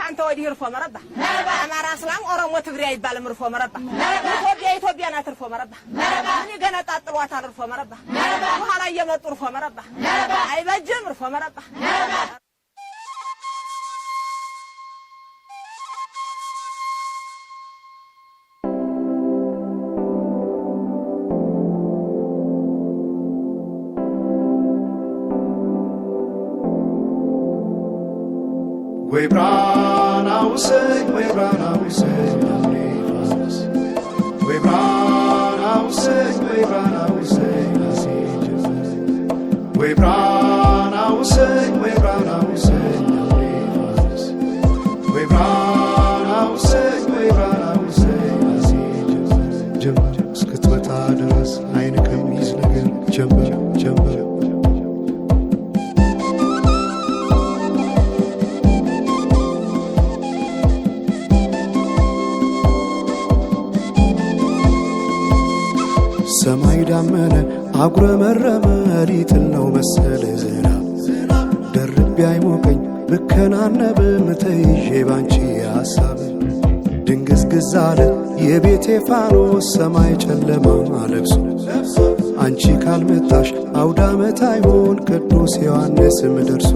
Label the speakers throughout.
Speaker 1: كانت ودي رفو مربع أنا راسلام أورمو تقري يبال مرفو مربع إثيوبيا نات رفو مربع أنا جنات أطلوات على رفو مربع وهلا يمت رفو مربع أي بجم رفو مربع
Speaker 2: We brought our say, we brought our say, we brought our say, we brought our say, we brought our say, we brought our say, we brought our say, we brought our say, jump, skutwata dras, ayne kamiz nagar, jump, jump. ሰማይ ዳመነ አጉረመረመ ሊጥለው መሰለ ዝናብ ደርቤ አይሞቀኝ ብከናነብ ምተይዤ ባንቺ ሐሳብ ድንግዝግዝ አለ የቤቴ ፋኖስ ሰማይ ጨለማ ለብሶ አንቺ ካልመጣሽ አውደ ዓመት አይሆን ቅዱስ ዮሐንስም ደርሶ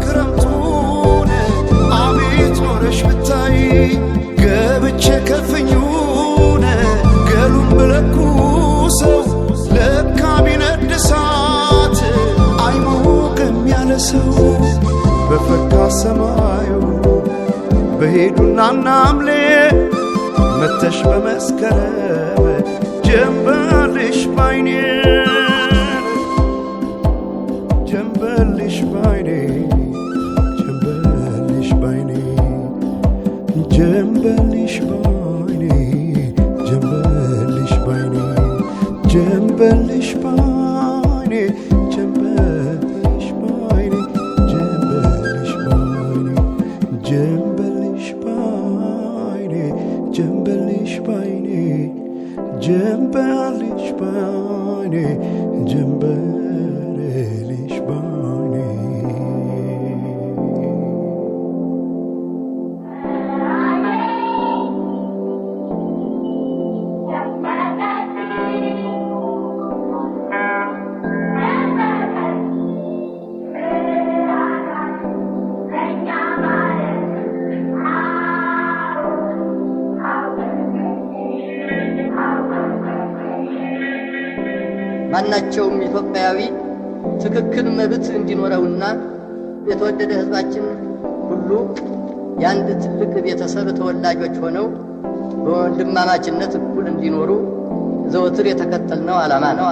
Speaker 2: ክረምቱን አቤት ኖረሽ ብታይ ገብቼ ከፍኙን ገሉን ብለኩሰው ለካ ቢነድ እሳት አይሞቅም ያለ ሰው በፈካ ሰማዩ በሄዱና ናምሌ መተሽ በመስከረም ጀንበልሽ ባይኔ ጀንበልሽ ባይኔ ጀንበልሽ ባይኔ ጀንበልሽ ባይኔ ጀንበልሽ ባይኔ ጀንበልሽ ባይኔ ጀንበልሽ ባይኔ ጀንበልሽ ባይኔ ጀንበልሽ ባይኔ ጀንበልሽ ባይኔ ጀንበልሽ ባይኔ ጀንበልሽ ባይኔ
Speaker 3: ማናቸውም ኢትዮጵያዊ ትክክል መብት እንዲኖረውና የተወደደ ህዝባችን ሁሉ ያንድ ትልቅ ቤተሰብ ተወላጆች ሆነው በወንድማማችነት እኩል እንዲኖሩ ዘወትር የተከተልነው ዓላማ ነው።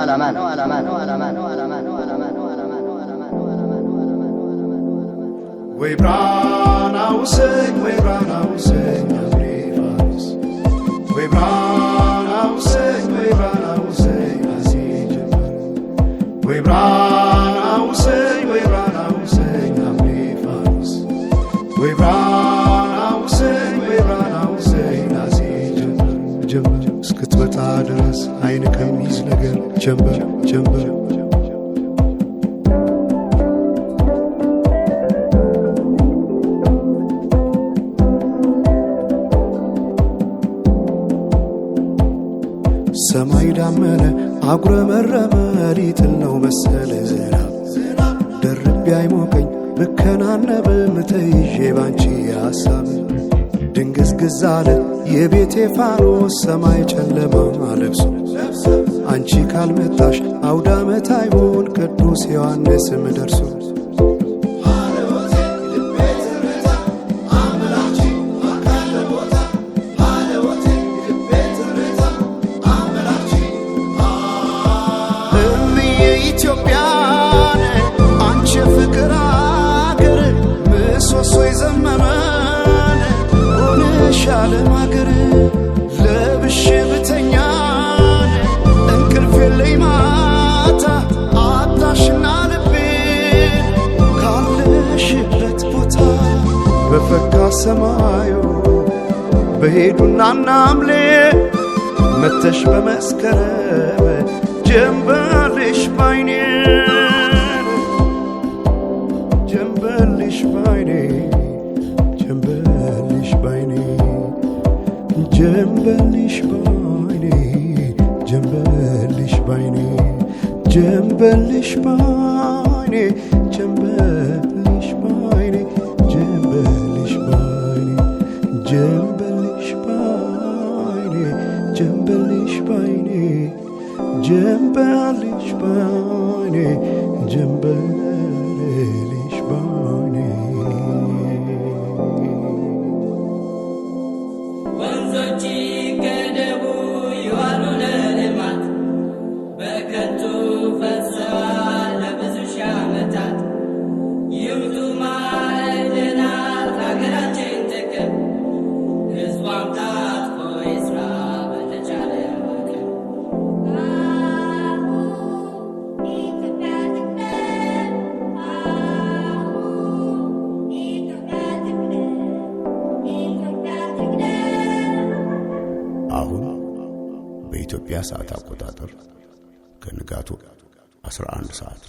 Speaker 2: We brought our say, we brought our say, we brought our say, we brought our say, we brought our say, we brought our say, we brought our say, we brought our say, ጀምበር እስክትመጣ ድረስ አይን ከሚይዝ ነገር ጀምበር ጀምበር ሰማይ ዳመነ አጉረመረመ ሊጥለው መሰለ ዝናብ ደርቤ አይሞቀኝ ብከናነብ ምተይዤ ባንቺ ሐሳብ ድንግዝግዝ አለ የቤቴ ፋኖስ ሰማይ ጨለማ ለብሶ አንቺ ካልመጣሽ አውደ ዓመት አይሆን ቅዱስ ዮሐንስም ደርሶ ኢትዮጵያን አንቺ ፍቅር አገር ምሰሶ ይዘመመን ሆነሻል ማገር ለብሼ ብተኛን እንቅልፍ የለኝ ማታ አጣሽና ልቤን ካለሽ ሰማዩ በሄዱና ናምሌ መተሽ በመስከረም ጀንበልሽ ባይኔ ጀንበልሽ ባይኔ ጀንበልሽ ባይኔ ጀንበልሽ ባይኔ ጀንበልሽ ባይኔ ጀንበልሽ ባይኔ ጀንበልሽ ባይኔ ጀንበልሽ ባይኔ ጀንበልሽ ባይኔ ጀንበልሽ ባይኔ ጀንበልሽ ባይኔ ጀንበልሽ ባይኔ
Speaker 4: ወንዞች ገደቡ ይዋሉ ለልማት በከንቱ ፈሰዋል ለብዙ ሺህ ዓመታት። ይምጡ ማዕድናት ሀገራችን ጥቅም ሕዝቧም ታጥቆ ይስራ በተቻለ አቅም።
Speaker 5: አሁን በኢትዮጵያ ሰዓት አቆጣጠር ከንጋቱ 11 ሰዓት